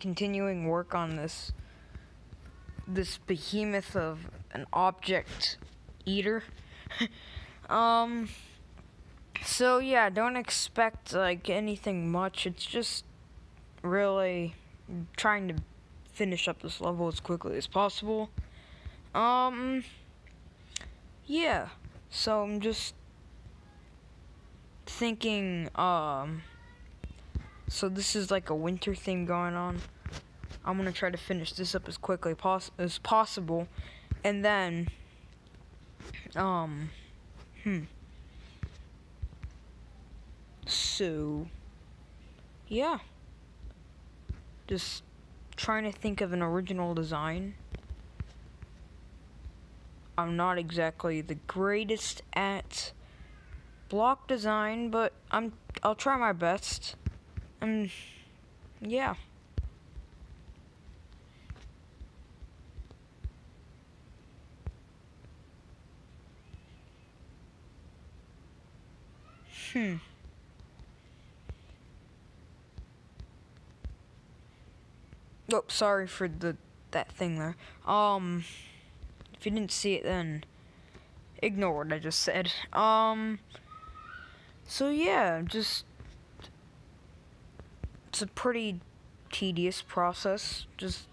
continuing work on this behemoth of an object eater. So yeah, don't expect like anything much. It's just really trying to finish up this level as quickly as possible. Yeah. So I'm just thinking, so this is like a winter theme going on. I'm gonna try to finish this up as quickly as possible, and then, so, yeah, just trying to think of an original design. I'm not exactly the greatest at block design, but I'll try my best. And yeah. Oh, sorry for that thing there. If you didn't see it, then ignore what I just said. So yeah, just it's a pretty tedious process. Just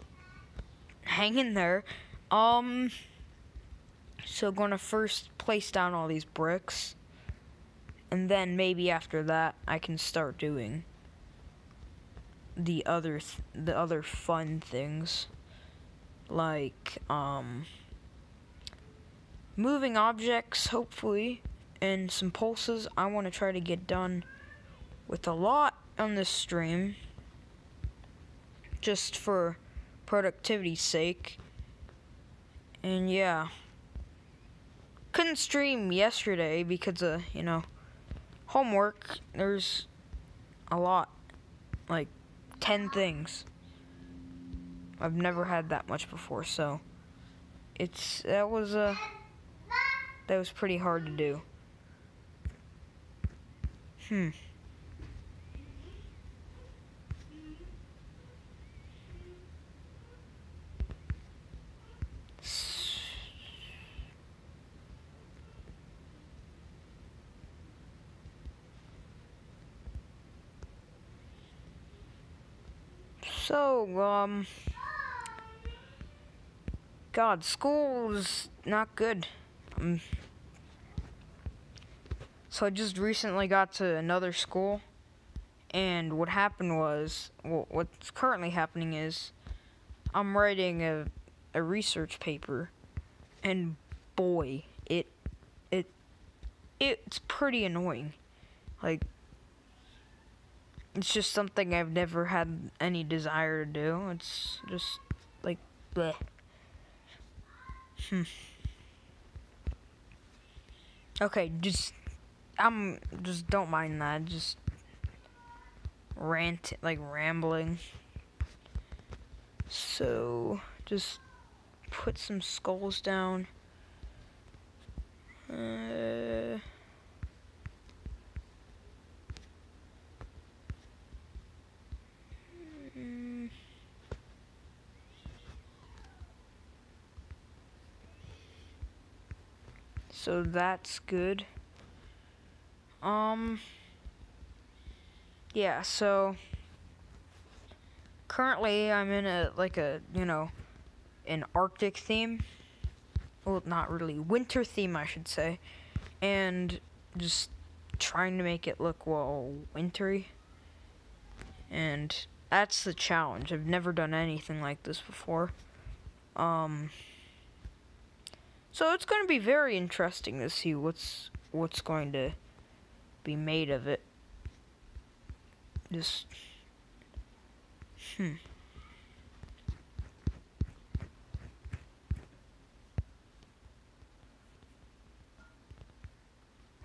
hang in there. So gonna first place down all these bricks, and then maybe after that I can start doing the other fun things, like moving objects, hopefully, and some pulses. I want to try to get done with a lot on this stream, just for productivity's sake. And yeah, couldn't stream yesterday because of, homework. There's a lot, like 10 things. I've never had that much before, so that was pretty hard to do. So, God, school's not good. So I just recently got to another school, and what happened was, what's currently happening is, I'm writing a research paper, and boy, it's pretty annoying. Like, it's just something I've never had any desire to do. It's just like bleh. Okay, just don't mind that. Just rambling. So just put some skulls down. So that's good. Yeah, so currently I'm in an Arctic theme. Well, not really, winter theme, I should say. And just trying to make it look, well, wintry. And that's the challenge. I've never done anything like this before. So it's going to be very interesting to see what's going to be made of it. Just Oh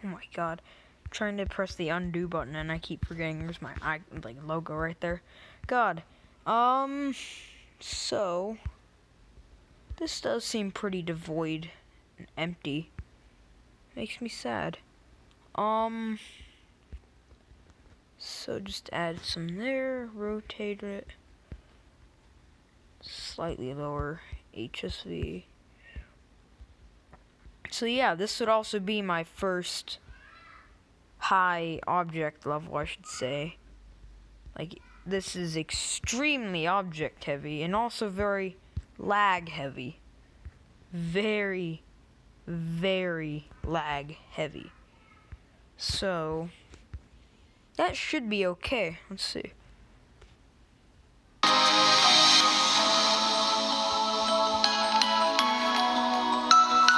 my god. I'm trying to press the undo button and I keep forgetting there's my logo right there. God. So this does seem pretty devoid and empty. Makes me sad. So just add some there, rotate it. slightly lower HSV. So yeah, this would also be my first high object level, I should say. Like, this is extremely object heavy and also very lag heavy. Very, very lag heavy. So that should be okay. Let's see. So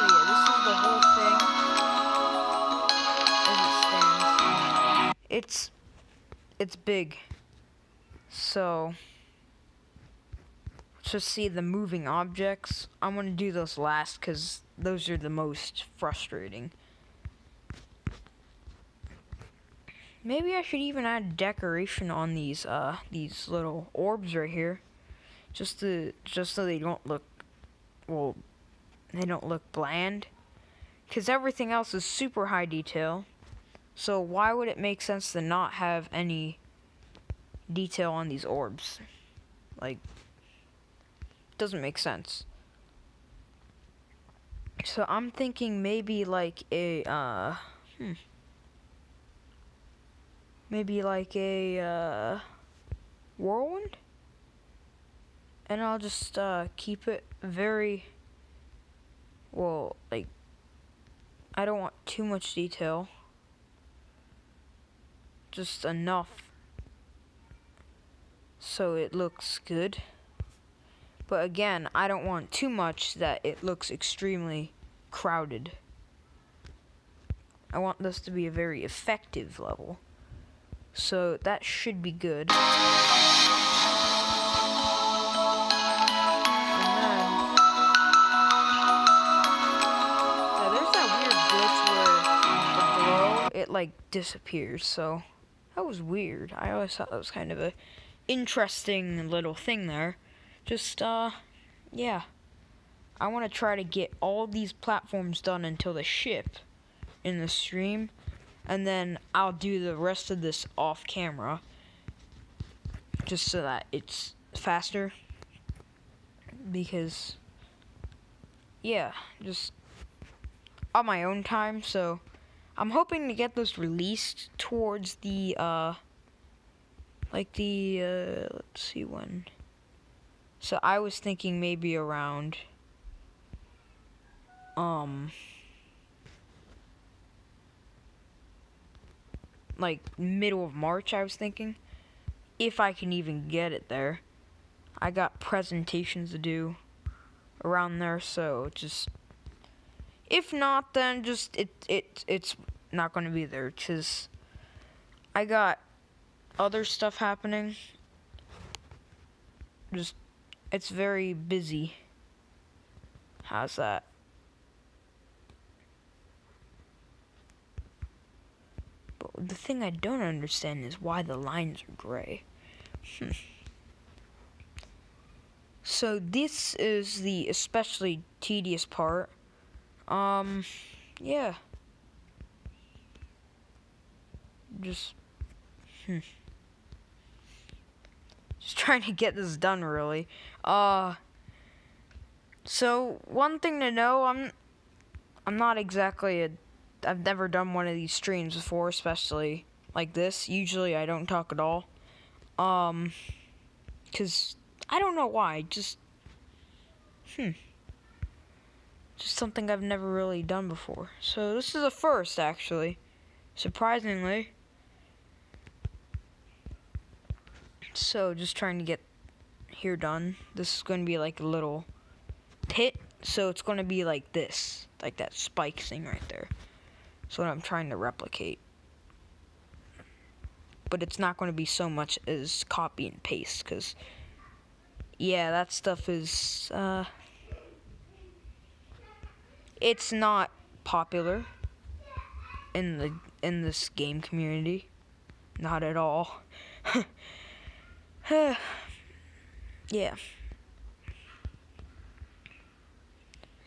yeah, this is the whole thing as it stands. It's big. So let's just see the moving objects. I'm gonna do those last because those are the most frustrating. Maybe I should even add decoration on these little orbs right here, just so they don't look, well, they don't look bland. Because everything else is super high detail, so why would it make sense to not have any detail on these orbs? Like, doesn't make sense. So I'm thinking maybe like a maybe like a whirlwind, and I'll just keep it very, well, like, I don't want too much detail, just enough so it looks good. But again, I don't want too much that it looks extremely crowded. I want this to be a very effective level. So that should be good. And then, yeah, there's that weird glitch where the glow, it like disappears. So that was weird. I always thought that was kind of a interesting little thing there. Just, yeah. I want to try to get all these platforms done until the ship in the stream. And then I'll do the rest of this off camera. Just so that it's faster. Because, yeah, just on my own time. So, I'm hoping to get this released towards the, let's see when. So I was thinking maybe around, like middle of March, I was thinking, if I can even get it there. I got presentations to do around there, so just, if not, then just, it's not going to be there, because I got other stuff happening. Just, it's very busy. How's that? But the thing I don't understand is why the lines are gray. So this is the especially tedious part. Yeah. Just trying to get this done, really. So one thing to know, I'm not exactly I've never done one of these streams before, especially like this. Usually I don't talk at all. 'Cause I don't know why, just something I've never really done before. So this is a first, actually, surprisingly. So just trying to get here done. This is going to be like a little pit, so it's going to be like this, like that spike thing right there. So what I'm trying to replicate. But it's not going to be so much as copy and paste, because yeah, that stuff is it's not popular in this game community. Not at all. Yeah.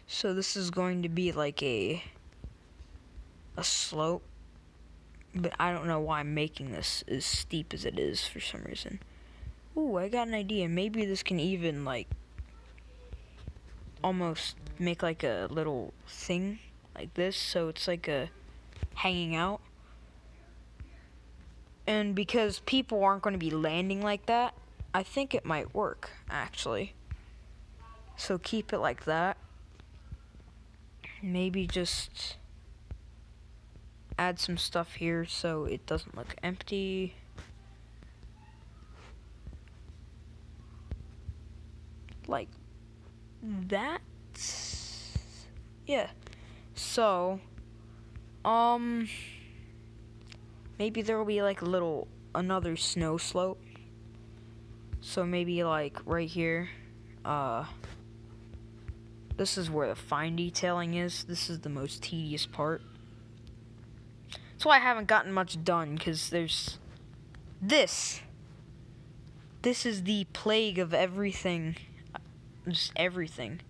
So this is going to be like a slope, but I don't know why I'm making this as steep as it is for some reason. Ooh, I got an idea. Maybe this can even like almost make like a little thing like this, so it's like a hanging out. And because people aren't going to be landing like that, I think it might work, actually. So keep it like that. Maybe just add some stuff here so it doesn't look empty. Like that. Yeah. So, maybe there will be like another snow slope. So maybe like right here, this is where the fine detailing is. This is the most tedious part. That's why I haven't gotten much done, because there's this. This is the plague of everything. Just everything.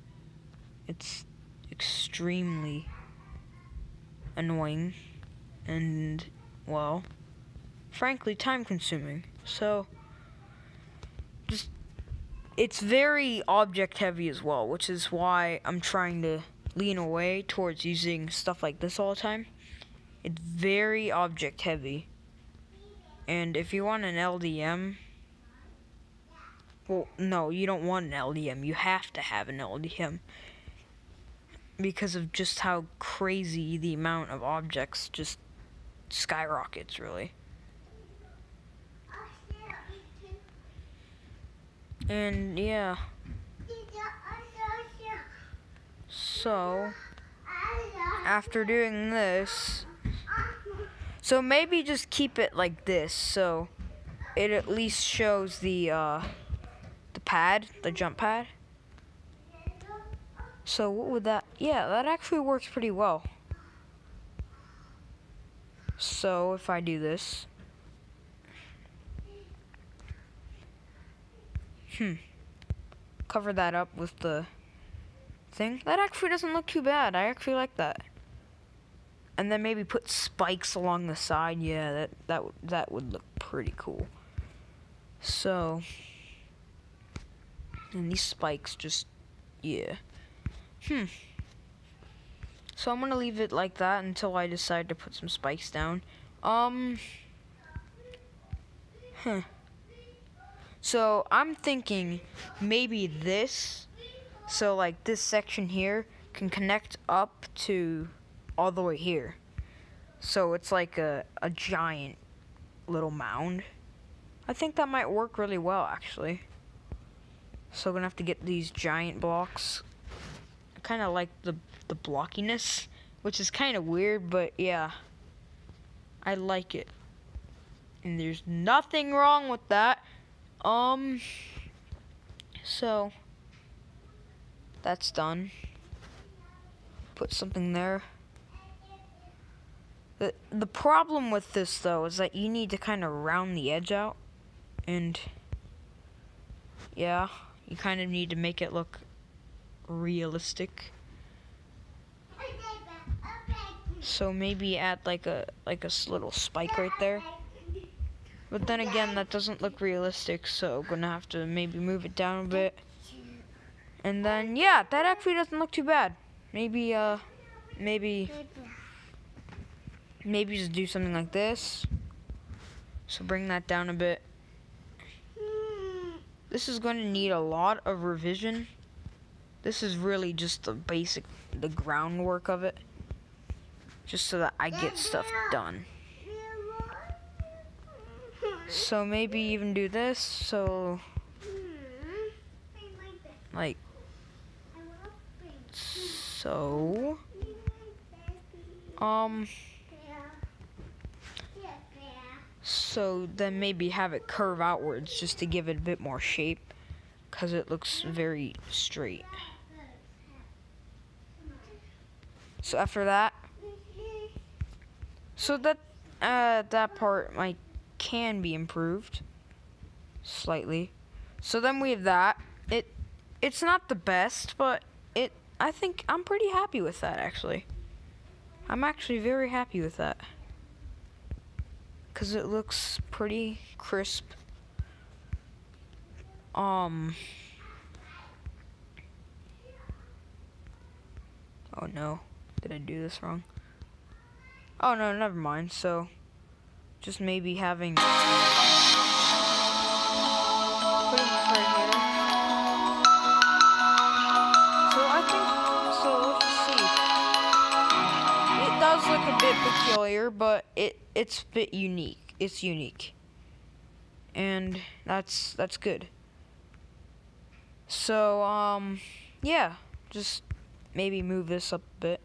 It's extremely annoying and, well, frankly, time consuming. So, just, it's very object heavy as well, which is why I'm trying to lean away towards using stuff like this all the time. It's very object heavy. And if you want an LDM, well, no, you don't want an LDM. You have to have an LDM. Because of just how crazy the amount of objects just skyrockets, really. And yeah. So, after doing this, so maybe just keep it like this, so it at least shows the pad, the jump pad. So what would that, yeah, that actually works pretty well. So if I do this, cover that up with the thing, that actually doesn't look too bad. I actually like that. And then maybe put spikes along the side. Yeah, that would look pretty cool. So, and these spikes just, yeah. So I'm gonna leave it like that until I decide to put some spikes down. So I'm thinking maybe this, so like this section here can connect up to all the way here. So it's like a giant little mound. I think that might work really well, actually. So I'm gonna have to get these giant blocks. I kind of like the blockiness, which is kind of weird, but yeah, I like it. And there's nothing wrong with that. So that's done. Put something there. The problem with this, though, is that you need to kind of round the edge out. And yeah, you kind of need to make it look realistic. So maybe add like a little spike right there. But then again, that doesn't look realistic, so gonna have to maybe move it down a bit. And then yeah, that actually doesn't look too bad. Maybe just do something like this. So bring that down a bit. This is going to need a lot of revision. This is really just the groundwork of it. Just so that I get stuff done. So maybe even do this, so like so. So then maybe have it curve outwards just to give it a bit more shape, because it looks very straight. So after that, so that part can be improved slightly. So then we have that. It's not the best, but I think I'm pretty happy with that, actually. I'm actually very happy with that, because it looks pretty crisp. Oh no, did I do this wrong? Oh no, never mind. So, just maybe having putting this right here. So I think let's just see. It does look a bit peculiar, but it's a bit unique. It's unique, and that's good. So yeah, just maybe move this up a bit,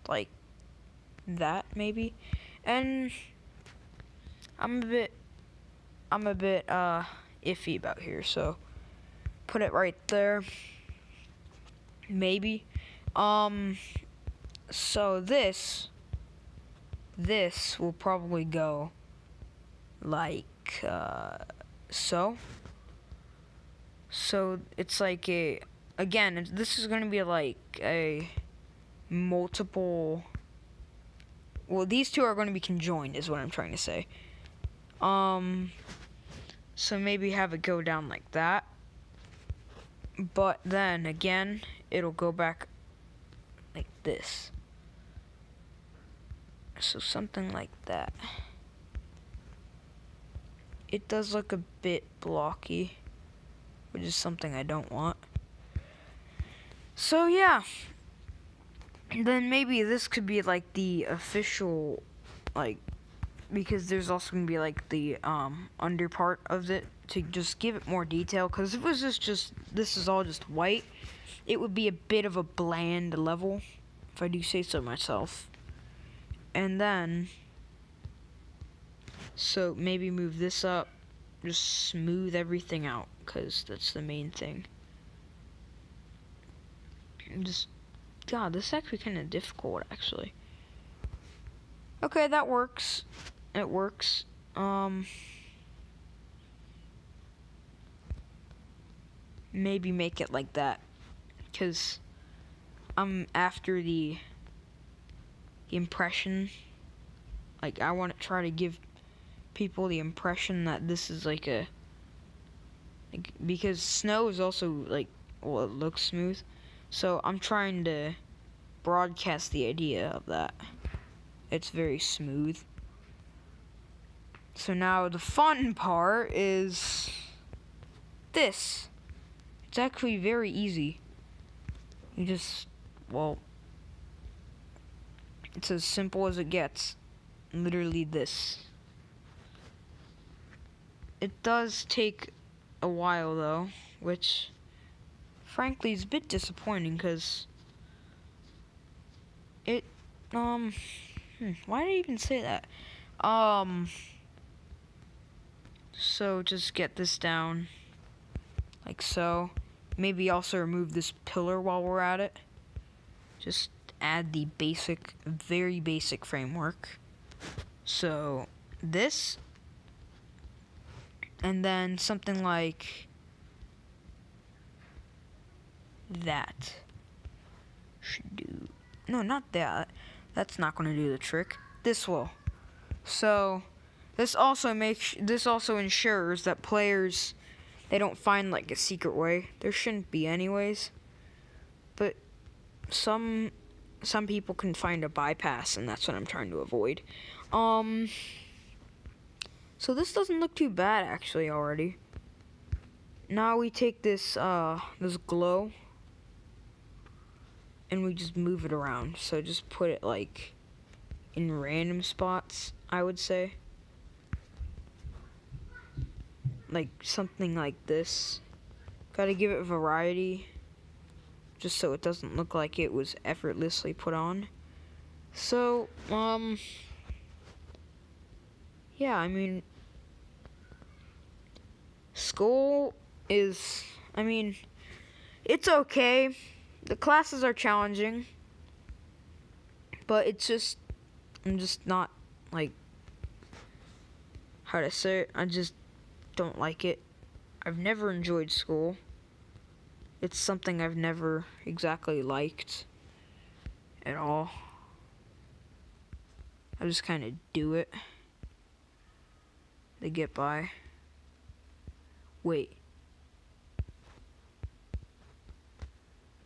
like that maybe, and I'm a bit iffy about here, so put it right there, maybe. So this will probably go like so. So it's like again, this is gonna be like a multiple. Well, these two are going to be conjoined, is what I'm trying to say. So maybe have it go down like that. But then again, it'll go back like this. So something like that. It does look a bit blocky, which is something I don't want. So yeah. Then maybe this could be like the official, like, because there's also gonna be like the under part of it to just give it more detail. Because if it was just this is all just white, it would be a bit of a bland level, if I do say so myself. And then, so maybe move this up, just smooth everything out, because that's the main thing. And just, God, this is actually kind of difficult, actually. Okay, that works. It works. Maybe make it like that, because I'm after the impression. Like, I want to try to give people the impression that this is like a, like, because snow is also like, well, it looks smooth. So I'm trying to broadcast the idea of that. It's very smooth. So now the fun part is this. It's actually very easy. You just, well, it's as simple as it gets. Literally this. It does take a while though, which frankly is a bit disappointing, because it, why did I even say that? So just get this down, like so. Maybe also remove this pillar while we're at it. Just add the basic, very basic framework. So this, and then something like that should do. No, not that. That's not going to do the trick. This will. So this also ensures that players, they don't find like a secret way. There shouldn't be anyways. But some people can find a bypass, and that's what I'm trying to avoid. So this doesn't look too bad actually already. Now we take this this glow and we just move it around. So just put it like in random spots, I would say. Like something like this. Gotta give it variety, just so it doesn't look like it was effortlessly put on. So, yeah, I mean, school is, I mean, it's okay. The classes are challenging, but it's just, I'm just not, like, how to say it, I just don't like it. I've never enjoyed school. It's something I've never exactly liked at all. I just kind of do it to get by. Wait.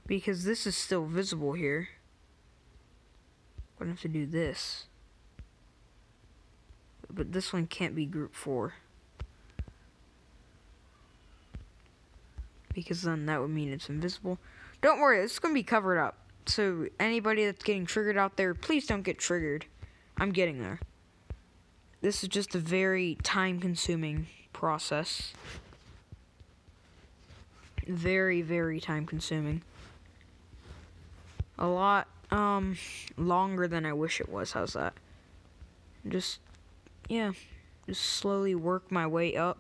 because this is still visible here. I'm gonna have to do this. But this one can't be group 4. Because then that would mean it's invisible. Don't worry, it's gonna be covered up. So anybody that's getting triggered out there, please don't get triggered. I'm getting there. This is just a very time-consuming process. Very, very time-consuming. A lot longer than I wish it was. How's that? Just slowly work my way up.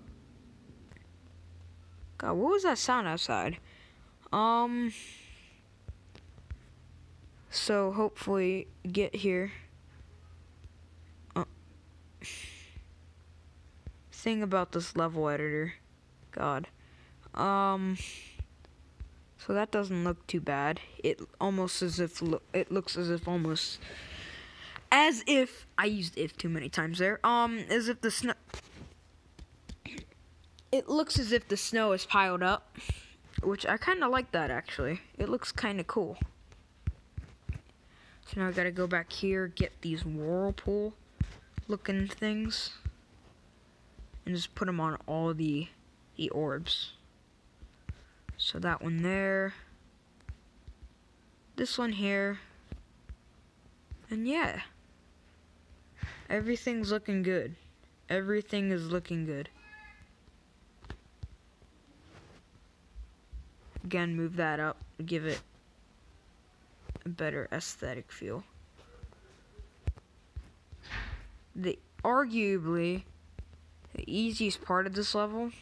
God, what was that sound outside? So hopefully get here. Thing about this level editor. God. So that doesn't look too bad. It almost as if it looks as if almost as if I used if too many times there. As if the snow. It looks as if the snow is piled up, which I kind of like that actually. It looks kind of cool. So now I gotta go back here, get these whirlpool looking things, and just put them on all the orbs. So that one there, this one here, and yeah, everything's looking good. Everything is looking good. Again, move that up, give it a better aesthetic feel. Arguably, the easiest part of this level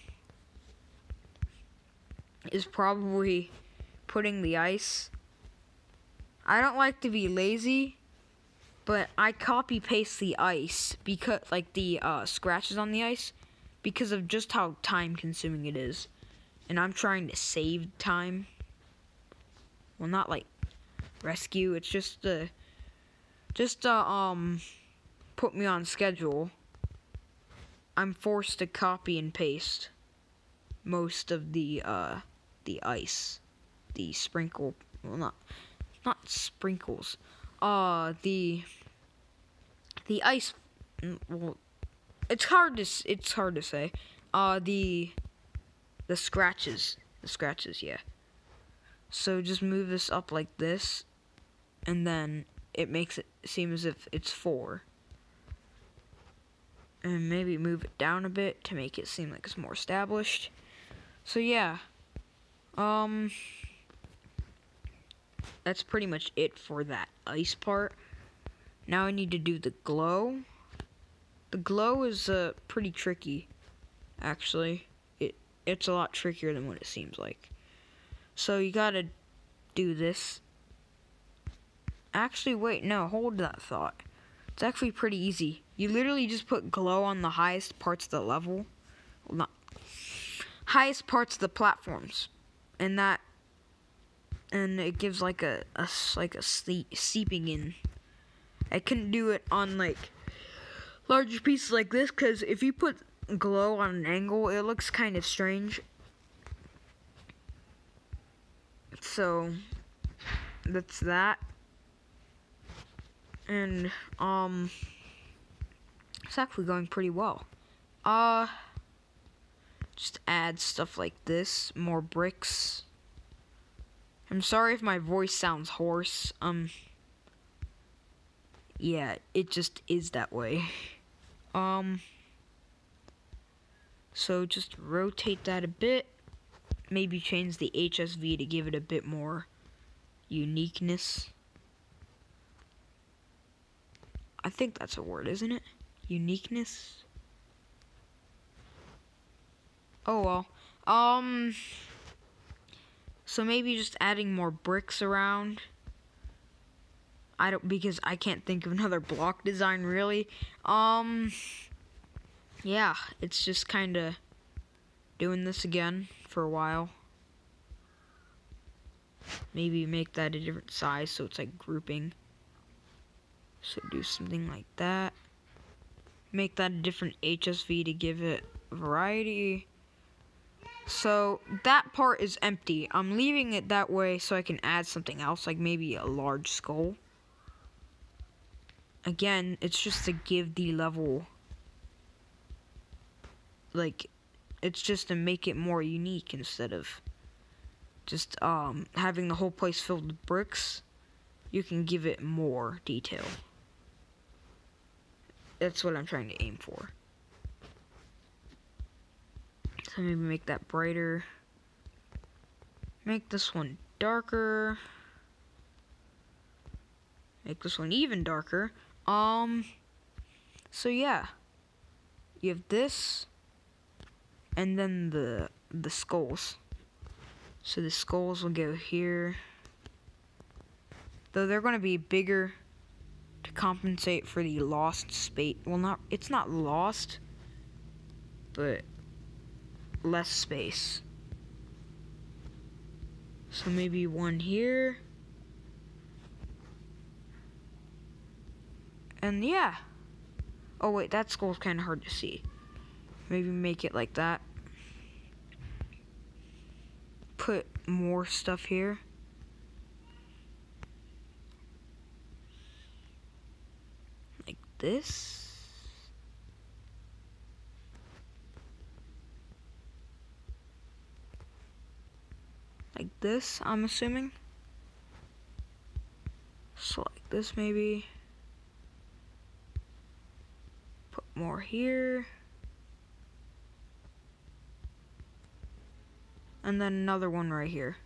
is probably putting the ice. I don't like to be lazy, but I copy paste the ice because, like the scratches on the ice, because of just how time consuming it is. And I'm trying to save time. Well, not like rescue, it's just put me on schedule. I'm forced to copy and paste most of the ice, the sprinkle, well, not sprinkles, the ice, well, it's hard to say, the scratches, yeah. So just move this up like this, and then it makes it seem as if it's 4. And maybe move it down a bit to make it seem like it's more established. So yeah, that's pretty much it for that ice part. Now I need to do the glow. The glow is pretty tricky, actually. It's a lot trickier than what it seems like. So you gotta do this. Actually, wait, no, hold that thought. It's actually pretty easy. You literally just put glow on the highest parts of the level. Well, not highest parts of the platforms, and it gives like a seeping in. I couldn't do it on like larger pieces like this, because if you put glow on an angle, it looks kind of strange. So that's that. And it's actually going pretty well. Just add stuff like this, more bricks. I'm sorry if my voice sounds hoarse. Yeah, it just is that way. So just rotate that a bit. Maybe change the HSV to give it a bit more uniqueness. I think that's a word, isn't it? Uniqueness? Oh well. So maybe just adding more bricks around. Because I can't think of another block design really. Yeah, it's just kinda doing this again for a while. Maybe make that a different size so it's like grouping. So do something like that. Make that a different HSV to give it variety. So that part is empty. I'm leaving it that way so I can add something else, like maybe a large skull. Again, it's just to give the level, like, it's just to make it more unique instead of just having the whole place filled with bricks. You can give it more detail. That's what I'm trying to aim for. So maybe make that brighter. Make this one darker. Make this one even darker. So yeah. You have this and then the skulls. So the skulls will go here. Though they're gonna be bigger to compensate for the lost space. Well, it's not lost, but less space. So maybe one here. And yeah. Oh wait, that skull's kind of hard to see. Maybe make it like that. Put more stuff here. Like this. Like this, I'm assuming. So like this maybe. Put more here. And then another one right here.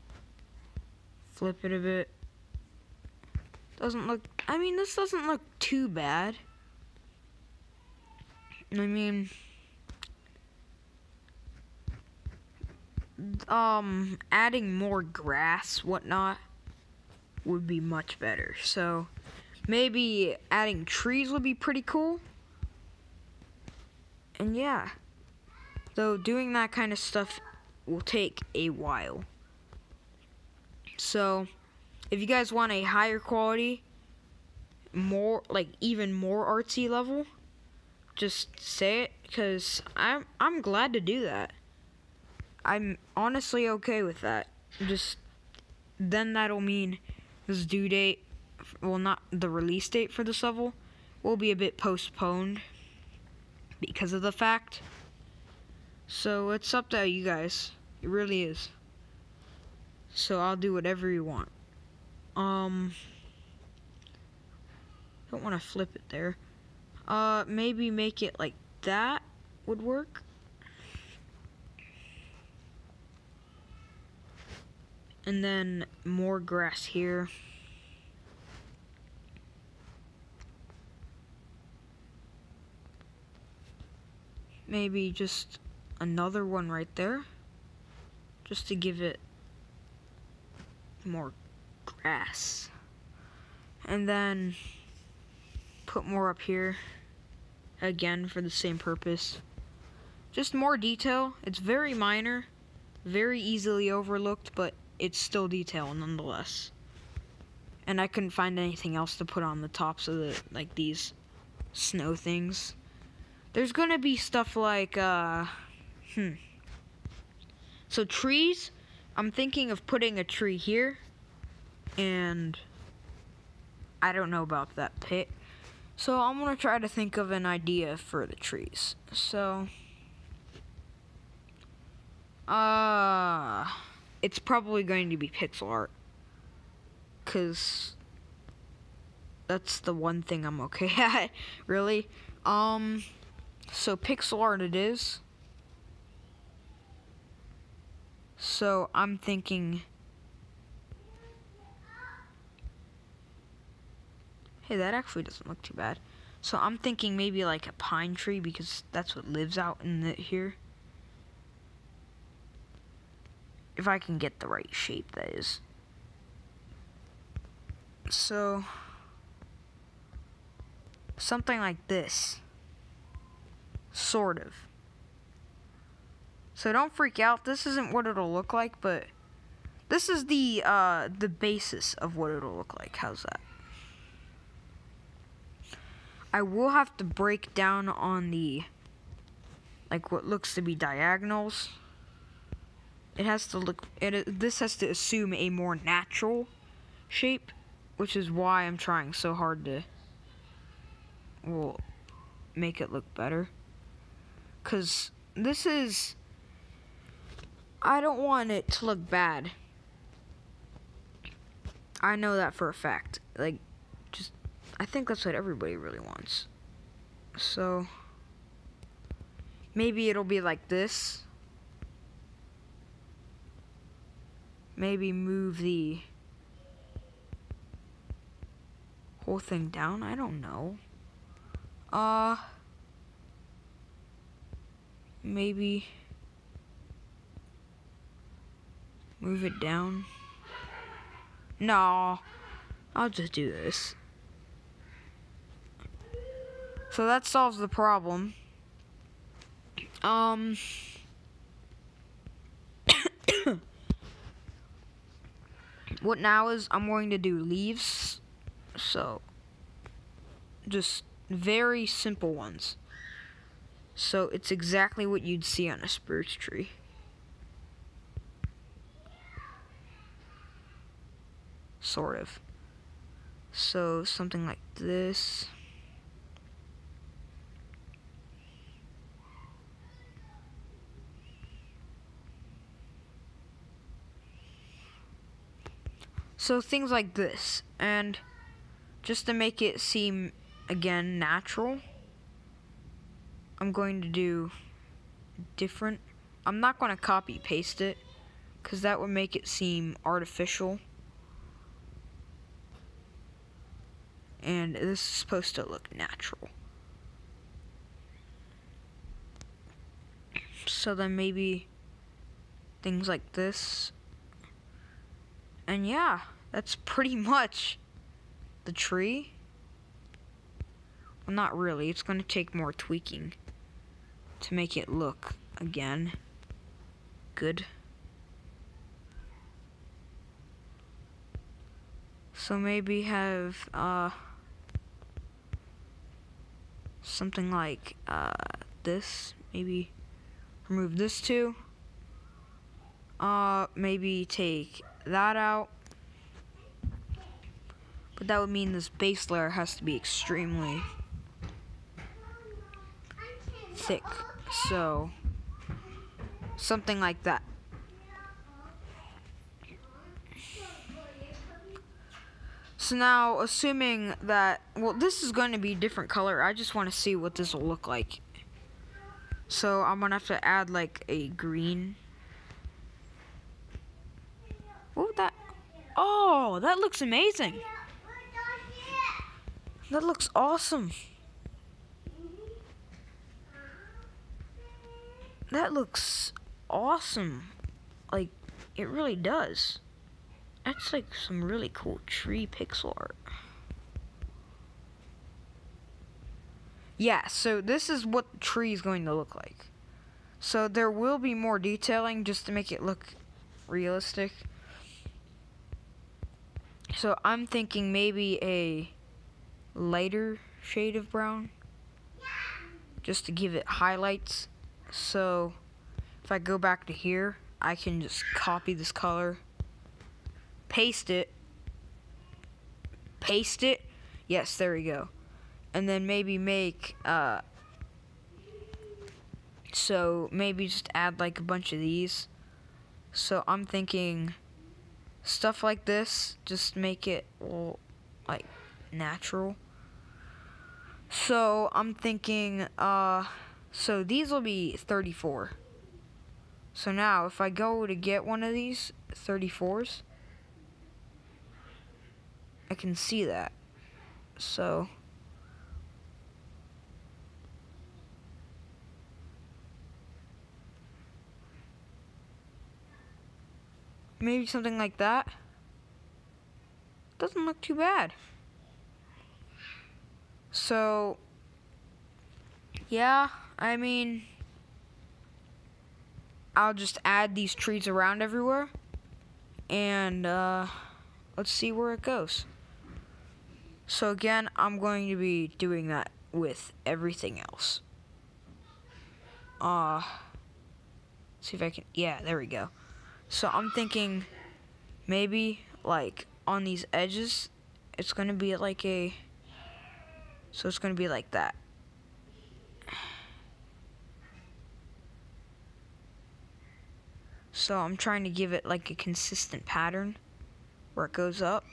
Flip it a bit. Doesn't look, I mean, this doesn't look too bad. I mean, adding more grass, whatnot, would be much better. So, maybe adding trees would be pretty cool. And yeah, though doing that kind of stuff will take a while. So, if you guys want a higher quality, more, like, even more artsy level, just say it, because I'm glad to do that. I'm honestly okay with that. Just, then that'll mean this due date, well, not the release date for this level, will be a bit postponed because of the fact. So it's up to you guys. It really is. So I'll do whatever you want. Don't want to flip it there. Maybe make it like that would work. And then more grass here. Maybe just another one right there. Just to give it more grass. And then put more up here. Again, for the same purpose. Just more detail. It's very minor. Very easily overlooked, but it's still detail nonetheless. And I couldn't find anything else to put on the tops of the, like, these snow things. There's gonna be stuff like, So trees, I'm thinking of putting a tree here. And I don't know about that pit. So I'm gonna try to think of an idea for the trees. So, it's probably going to be pixel art. 'Cause that's the one thing I'm okay at, really. So pixel art it is. So I'm thinking, hey, that actually doesn't look too bad. So I'm thinking maybe like a pine tree, because that's what lives out in here. If I can get the right shape, that is. So something like this. Sort of. So don't freak out. This isn't what it'll look like, but this is the basis of what it'll look like. How's that? I will have to break down on the, like, what looks to be diagonals. it has to look, this has to assume a more natural shape, which is why I'm trying so hard to, well, make it look better. Because this is, I don't want it to look bad. I know that for a fact. Like, just, I think that's what everybody really wants. So, maybe it'll be like this. Maybe move the whole thing down. I don't know. Maybe move it down. No, I'll just do this. So that solves the problem. What now is I'm going to do leaves. So just very simple ones. So it's exactly what you'd see on a spruce tree. Sort of. So something like this. So things like this. And just to make it seem, again, natural, I'm going to do different. I'm not going to copy paste it, because that would make it seem artificial. And this is supposed to look natural. So then maybe things like this. And yeah, that's pretty much the tree. Well, not really. It's going to take more tweaking to make it look, again, good. So maybe have something like this. Maybe remove this too. Maybe take that out. But that would mean this base layer has to be extremely thick. So something like that. So now, assuming that, well, this is going to be a different color. I just want to see what this will look like. So I'm going to have to add like a green. What would that? Oh, that looks amazing. That looks awesome. That looks awesome. Like, it really does. That's like some really cool tree pixel art. Yeah, so this is what the tree is going to look like. So there will be more detailing just to make it look realistic. So I'm thinking maybe a lighter shade of brown, just to give it highlights. So if I go back to here, I can just copy this color, paste it, yes, there we go. And then maybe make, so maybe just add like a bunch of these. So I'm thinking stuff like this, just make it, well, like natural. So I'm thinking, so these will be 34. So now if I go to get one of these 34s, I can see that. So maybe something like that. Doesn't look too bad. So yeah, I mean, I'll just add these trees around everywhere, and let's see where it goes. So again, I'm going to be doing that with everything else. See if I can, yeah, there we go. So I'm thinking maybe like on these edges, it's gonna be like so it's gonna be like that. So I'm trying to give it like a consistent pattern where it goes up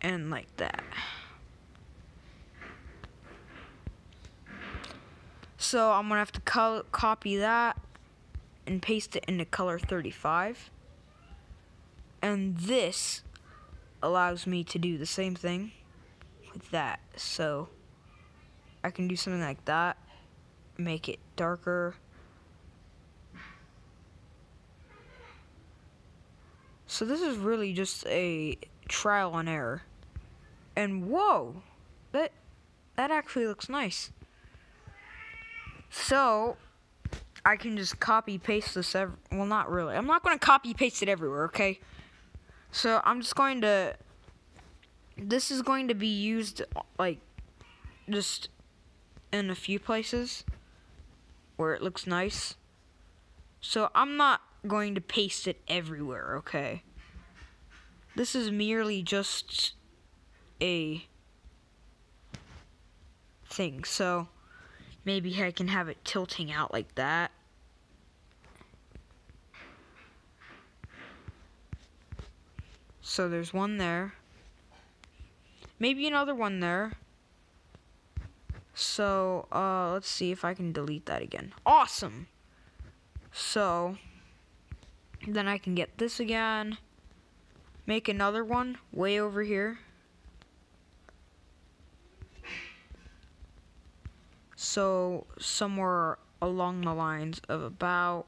and like that. So I'm gonna have to copy that and paste it into color 35. And this allows me to do the same thing with that. So I can do something like that, make it darker. So this is really just a trial and error. And whoa, that actually looks nice. So I can just copy paste this well, not really. I'm not going to copy paste it everywhere, okay? So I'm just going to, this is going to be used like just in a few places where it looks nice. So I'm not going to paste it everywhere, okay? This is merely just a thing. So maybe I can have it tilting out like that. So there's one there. Maybe another one there. So, let's see if I can delete that again. Awesome! So, then I can get this again. Make another one way over here. So, somewhere along the lines of about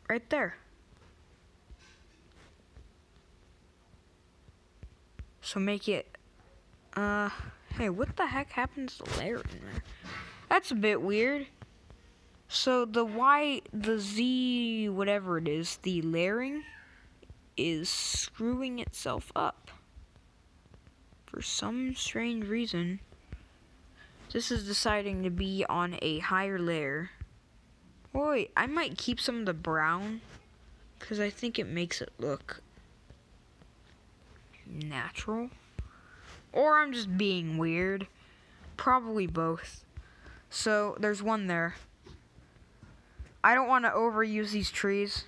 right there. So make it, hey, what the heck happens to layer in there? That's a bit weird. So the Y, the Z, whatever it is, the layering is screwing itself up. For some strange reason, this is deciding to be on a higher layer. Wait, I might keep some of the brown, because I think it makes it look natural. Or I'm just being weird. Probably both. So there's one there. I don't want to overuse these trees,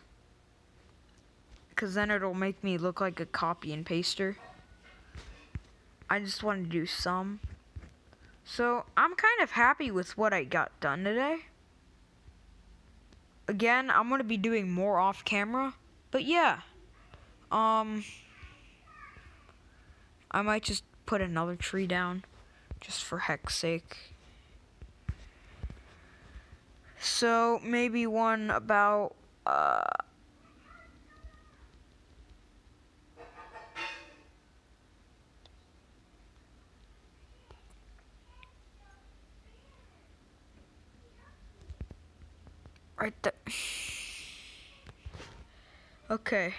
because then it'll make me look like a copy and paster. I just want to do some. So I'm kind of happy with what I got done today. Again, I'm going to be doing more off camera. But yeah. I might just put another tree down, just for heck's sake. So, maybe one about, right there. Okay,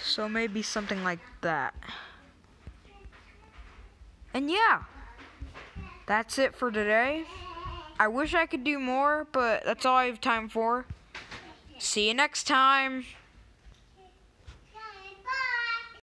so maybe something like that. And yeah, that's it for today. I wish I could do more, but that's all I have time for. See you next time.